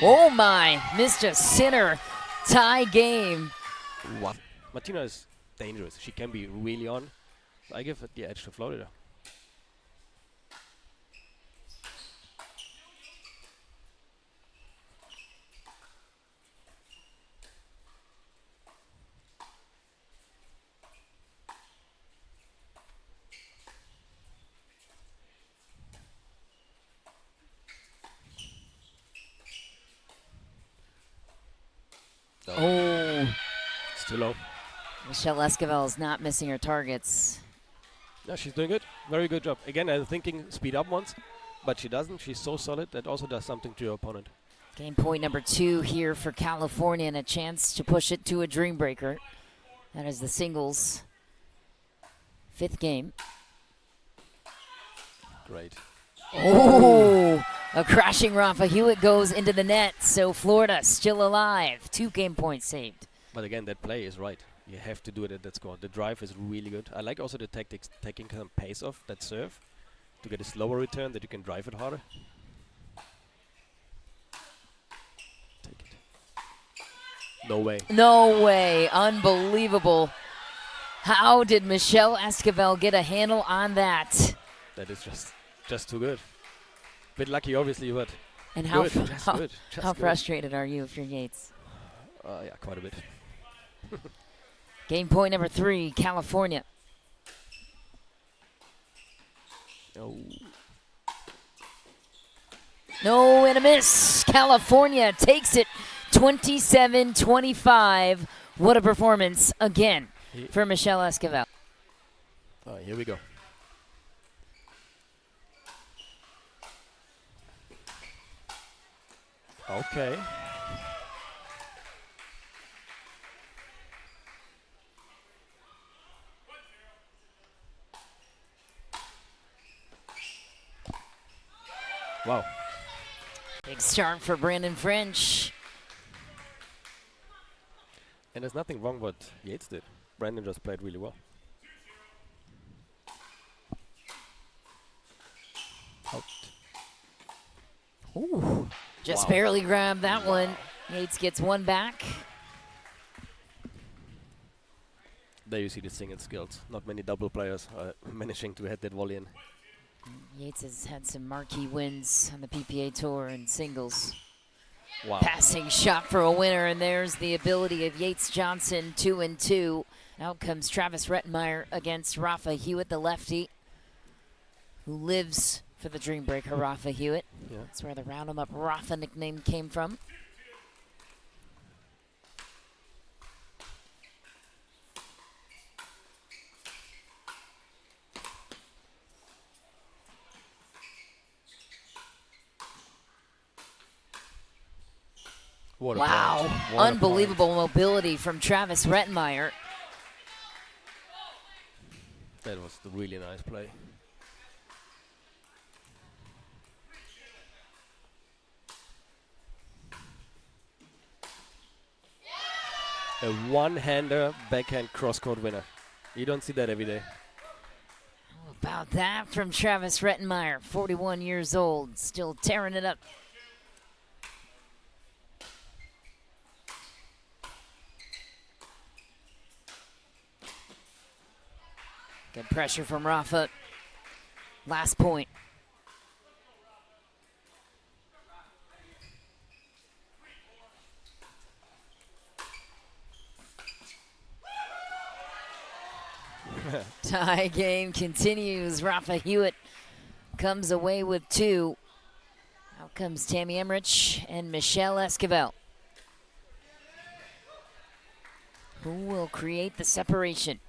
Oh my, missed a sinner. Tie game. Wow. Martina is dangerous. She can be really on. I give it the edge to Florida. No. Oh. It's too low. Michelle Esquivel is not missing her targets. No, she's doing good. Very good job. Again, I was thinking speed up once, but she doesn't. She's so solid that also does something to your opponent. Game point number 2 here for California and a chance to push it to a dream breaker. That is the singles 5th game. Great. Oh, a crashing Rafa Hewitt goes into the net, so Florida still alive. 2 game points saved. But again, that play is right. You have to do it at that score. The drive is really good. I like also the tactics, taking some pace off that serve to get a slower return that you can drive it harder. Take it. No way. No way. Unbelievable. How did Michelle Esquivel get a handle on that? That is just too good. Bit lucky, obviously, but and how good. Just good. Just how good. frustrated are you if you're Yates? Yeah, quite a bit. Game point number 3, California. Oh. No, and a miss. California takes it 27-25. What a performance again for Michelle Esquivel. Oh, here we go. Okay. Wow. Big start for Brandon French. And there's nothing wrong what Yates did. Brandon just played really well. Out. Ooh. Just Wow. barely grabbed that one. Yates gets one back. There you see the single skills. Not many double players are managing to hit that volley in. Yates has had some marquee wins on the PPA Tour and singles. Wow. Passing shot for a winner, and there's the ability of Yates Johnson, 2-2. Out comes Travis Rettenmeyer against Rafa Hewitt, the lefty, who lives for the dream breaker, Rafa Hewitt. Yeah. That's where the Round 'em Up Rafa nickname came from. What a Wow, point. What a unbelievable mobility from Travis Rettenmeyer. point. That was a really nice play. A one-hander backhand cross-court winner. You don't see that every day. How about that from Travis Rettenmeyer, 41 years old, still tearing it up. Good pressure from Rafa. Last point. Tie game continues. Rafa Hewitt comes away with 2. Out comes Tammy Emmerich and Michelle Esquivel. Who will create the separation?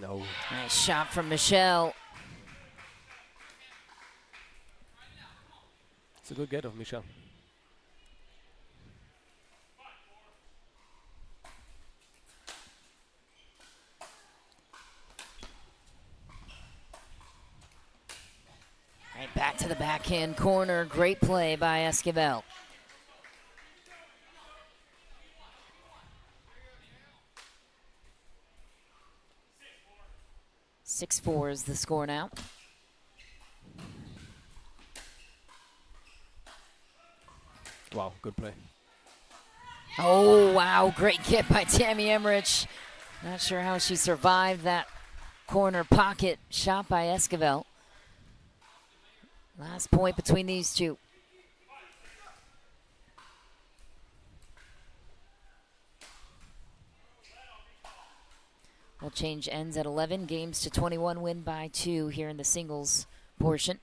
No. Nice shot from Michelle. It's a good get of Michel. Right back to the backhand corner. Great play by Esquivel. 6-4 is the score now. Wow, good play. Oh, wow, great get by Tammy Emmerich. Not sure how she survived that corner pocket shot by Esquivel. Last point between these two. We'll change ends at 11. Games to 21, win by 2 here in the singles portion.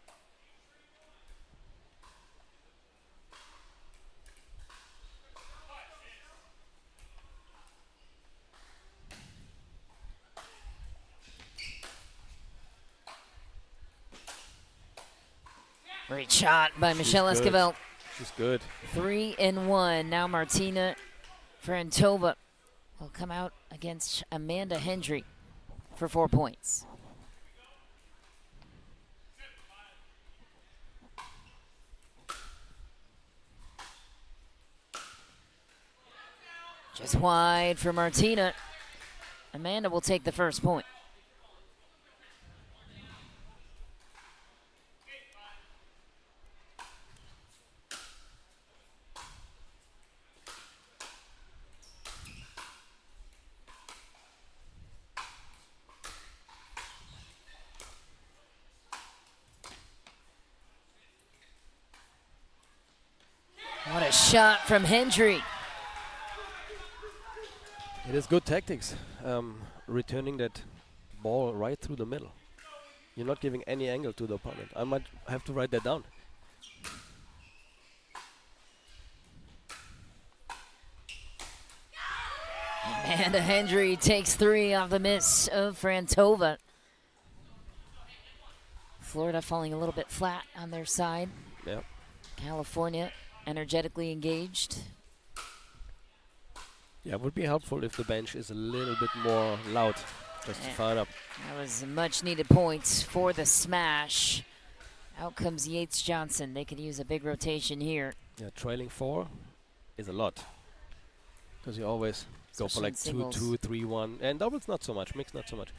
Great shot by Michelle Esquivel. She's good. 3-1. Now Martina Frantova will come out against Amanda Hendry for 4 points. Just wide for Martina. Amanda will take the first point. What a shot from Hendry. It is good tactics, returning that ball right through the middle. You're not giving any angle to the opponent. I might have to write that down. Amanda Hendry takes 3 off the miss of Frantova. Florida falling a little bit flat on their side. Yep. California energetically engaged. Yeah, it would be helpful if the bench is a little bit more loud, just to fire up. That was much needed points for the smash. Out comes Yates Johnson. They could use a big rotation here. Yeah, trailing 4 is a lot. Because you always go for like 2-2, 3-1. And doubles not so much, mix not so much.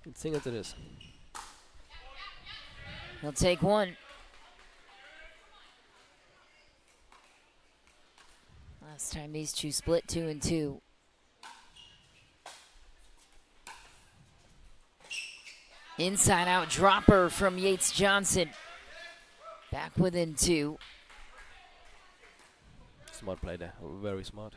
In singles it is. He'll take one. Last time these two split 2-2. Inside out dropper from Yates Johnson. Back within 2. Smart play there, very smart.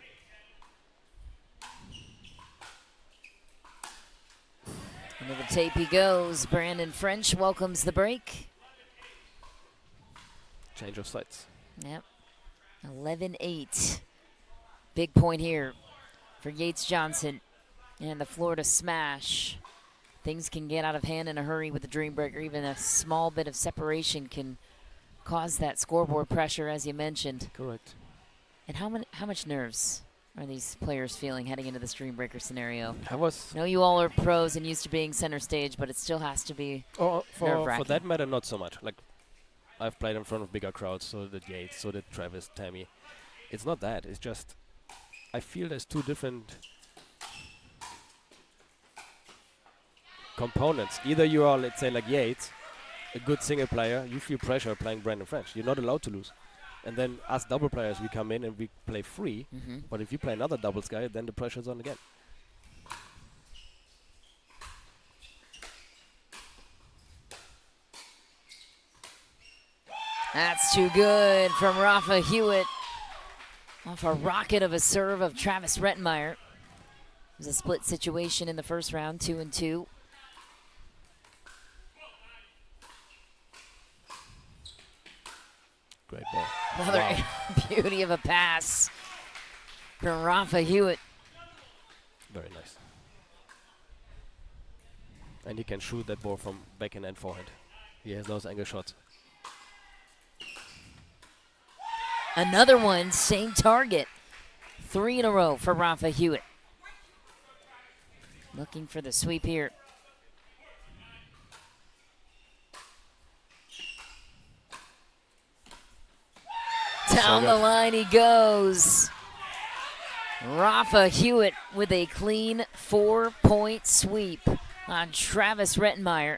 Into the tape he goes. Brandon French welcomes the break. Change of sides. Yep. 11-8. Big point here for Yates Johnson and the Florida smash. Things can get out of hand in a hurry with the Dream Breaker. Even a small bit of separation can cause that scoreboard pressure, as you mentioned. Correct. And how much nerves are these players feeling heading into this Dream Breaker scenario? I know you all are pros and used to being center stage, but it still has to be for that matter, not so much. Like, I've played in front of bigger crowds, so did Yates, so did Travis, Tammy. It's not that. It's just I feel there's two different components. Either you are, let's say, like Yates, a good single player, you feel pressure playing Brandon French. You're not allowed to lose. And then us double players, we come in and we play free. But if you play another doubles guy, then the pressure's on again. That's too good from Rafa Hewitt. Off a rocket of a serve of Travis Rettenmeyer. It was a split situation in the first round, 2-2. Great ball. Another Wow. beauty of a pass from Rafa Hewitt. Very nice. And he can shoot that ball from backhand and forehand. He has those angle shots. Another one, same target. 3 in a row for Rafa Hewitt. Looking for the sweep here. Down the line he goes. Rafa Hewitt with a clean 4-point sweep on Travis Rettenmeyer.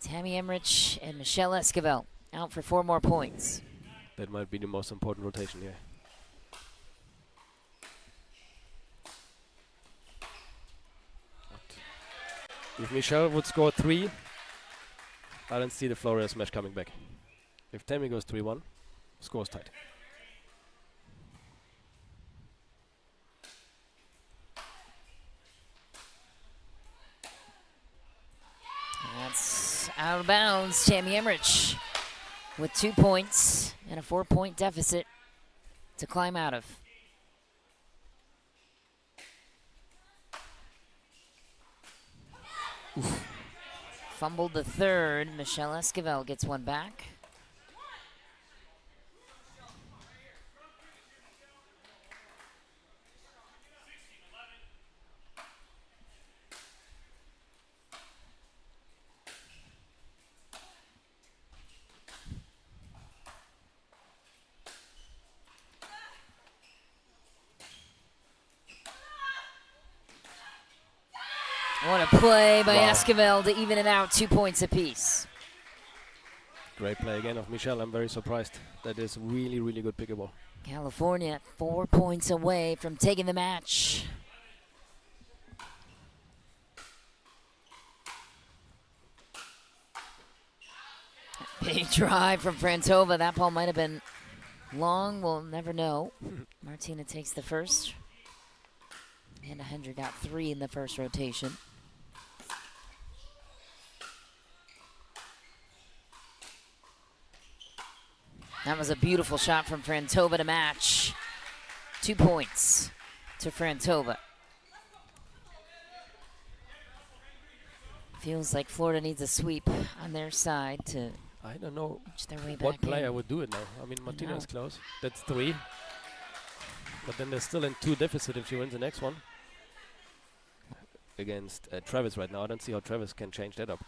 Tammy Emmerich and Michelle Esquivel out for 4 more points. That might be the most important rotation here. If Michelle would score 3, I don't see the Florida smash coming back. If Tammy goes 3-1, score's tight. That's out of bounds. Tammy Emmerich with 2 points and a 4-point deficit to climb out of. Oof. Fumbled the third. Michelle Esquivel gets one back. What a play by Esquivel to even it out, 2 points apiece. Great play again of Michelle. I'm very surprised. That is really, really good pickleball. California 4 points away from taking the match. Big drive from Frantova. That ball might have been long. We'll never know. Martina takes the first. And 100 got 3 in the first rotation. That was a beautiful shot from Frantova to match. 2 points to Frantova. Feels like Florida needs a sweep on their side to I don't know inch their way what back player in. would do it now. I mean, Martina is close. That's 3. But then they're still in 2 deficit if she wins the next one. Against Travis right now. I don't see how Travis can change that up.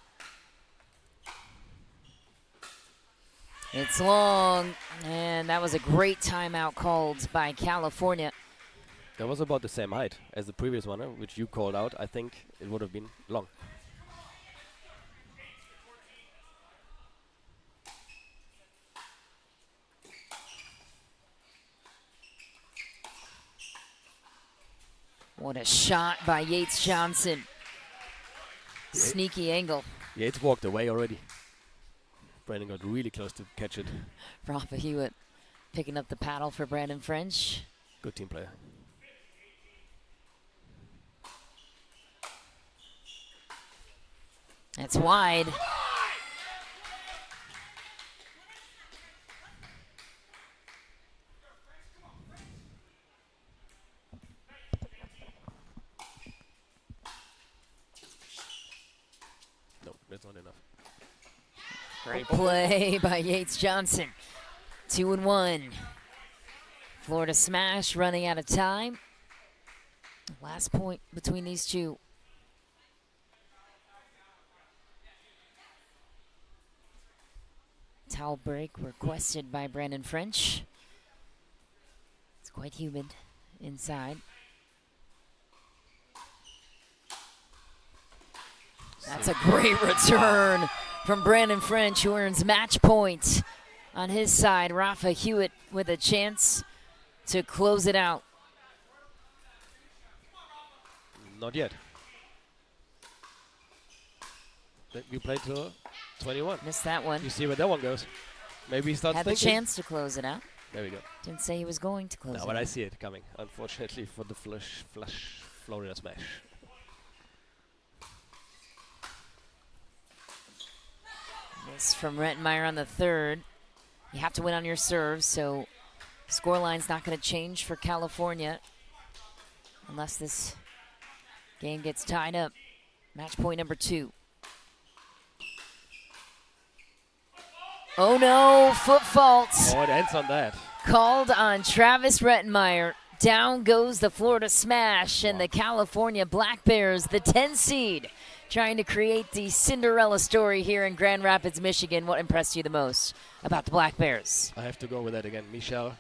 It's long, and that was a great timeout called by California. That was about the same height as the previous one, which you called out. I think it would have been long. What a shot by Yates Johnson. Sneaky angle. Yates walked away already. Brandon got really close to catch it. Rafa Hewitt picking up the paddle for Brandon French. Good team player. That's wide. No, that's not enough. Great play by Yates Johnson. 2-1. Florida smash running out of time. Last point between these two. Towel break requested by Brandon French. It's quite humid inside. That's a great return from Brandon French, who earns match point on his side. Rafa Hewitt with a chance to close it out. Not yet. We played till 21. Missed that one. You see where that one goes. Maybe he starts Had thinking. the chance to close it out. There we go. Didn't say he was going to close it No, out. but I see it coming, unfortunately, for the flush Florida smash. Miss from Rettenmeyer on the third. You have to win on your serve, so scoreline's not going to change for California unless this game gets tied up. Match point number 2. Oh no, foot fault. Oh, it ends on that. Called on Travis Rettenmeyer. Down goes the Florida Smash, and the California Black Bears, the 10 seed, trying to create the Cinderella story here in Grand Rapids, Michigan. What impressed you the most about the Black Bears? I have to go with that again. Michel